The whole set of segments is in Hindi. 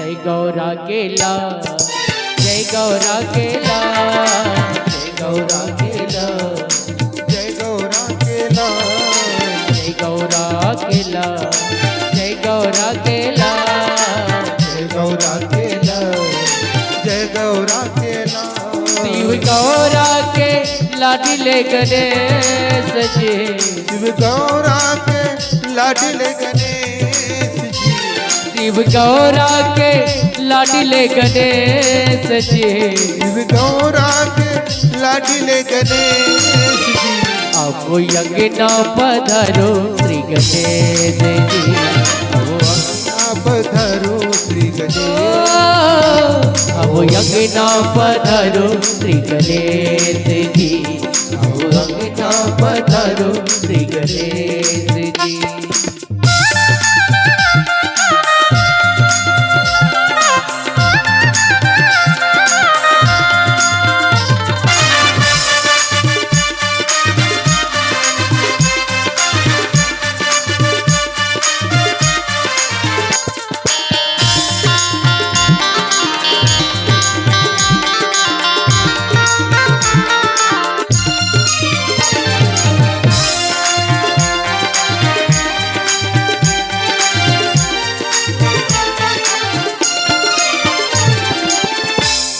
जय गौरा केला, जय गौरा केला, जय गौरा केला, जय गौरा केला, जय गौरा केला, जय गौरा केला, जय गौरा केला, जय गौरा केला। शिव गौरा के लाडले गणेश जी, शिव गौरा के लाडले गणेश जी, शिव गौरा के लाडले गणेश जी, शिव गौरा के लाडले गणेश जी। अब यज्ञ पधारो श्री गणेश जी, आप धरो श्री गणेश, अब यज्ञ पधारो श्री गणेश जी, अब यज्ञ पधारो श्री गणेश जी।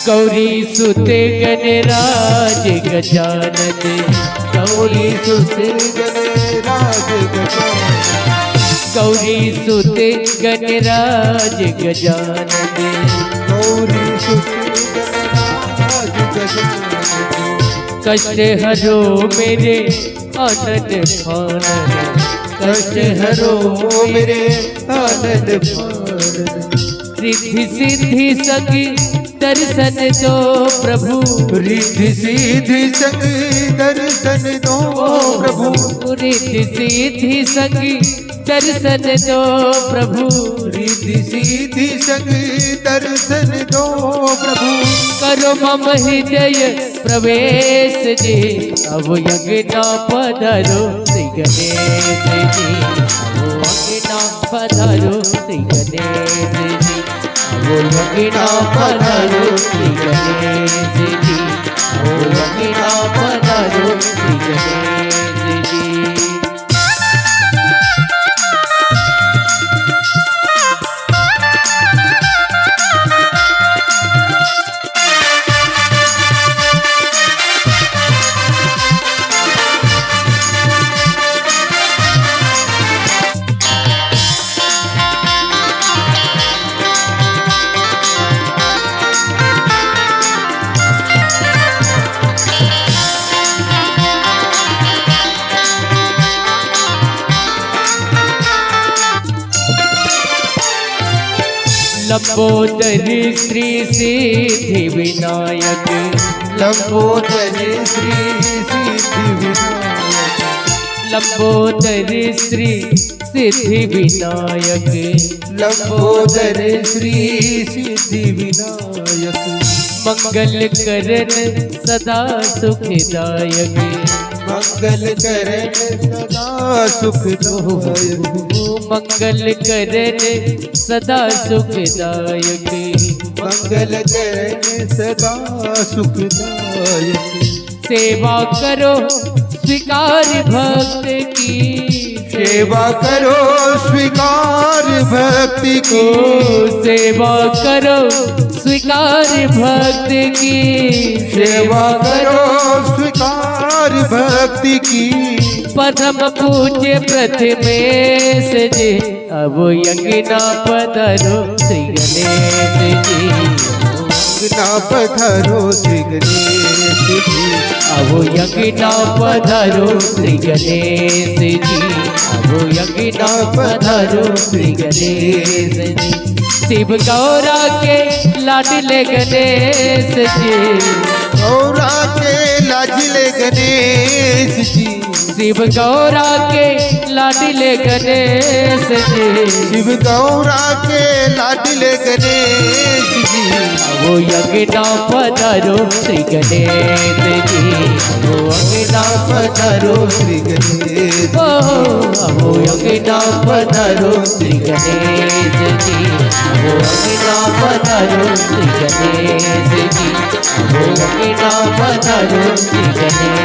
गौरी सुते गणराज गजानन, गौरी सुते गणराज गजानन, गौरी सुते गणराज गजानन, गौरी सुते गणराज गजानन। कष्ट हरो मेरे आनंद फानन, कष्ट हरो मेरे आनंद फानन। रिद्धि सिद्धि सखी दर्शन दो प्रभु, रिद्धि सिद्धि संग दर्शन दो प्रभु, रिद्धि सिद्धि सखी दर्शन दो प्रभु, रिद्धि सिद्धि संग दर्शन दो प्रभु। करो मम हृदय प्रवेश जी, अब यज्ञ पधारो श्री गणेश जी, अब यज्ञ पधारो श्री गणेश जी, अब यज्ञ पधारो श्री गणेश जी, अब यज्ञ पधारो श्री गणेश जी। लंबोदर श्री सिद्धि विनायक, लंबोदर श्री सिद्धि विनायक, लंबोदर श्री सिद्धि विनायक, लंबोदर श्री सिद्धि विनायक। मंगल करन सदा सुखदायक, मंगल करन सदा सुखदायक, मंगल करन सदा सुखदायक, मंगल करन सदा सुखदायक। सेवा करो स्वीकार भक्त की, सेवा करो स्वीकार भक्ति की, सेवा करो स्वीकार भक्त की, सेवा करो स्वीकार भक्ति की। प्रथम पूज्य प्रथमेश जी, अब यज्ञ पधारो श्री गणेश जी, ना पधारो श्री गणेश जी, अब यज्ञ पधारो श्री गणेश जी, अब यज्ञ पधारो श्री गणेश जी। शिव गौरा के लाडले गणेश जी, गौरा के लाडले गणेश जी, शिव गौरा के लाडले गणेश जी, शिव गौरा के लाडले गणेश जी। वो यज्ञ पधारो श्री गणेश जी, वो यज्ञ पधारो श्री गणेश, वो यज्ञ पधारो श्री गणेश जी, वो यज्ञ पधारो श्री गणेश जी, वो अंगना पधारो श्री गणेश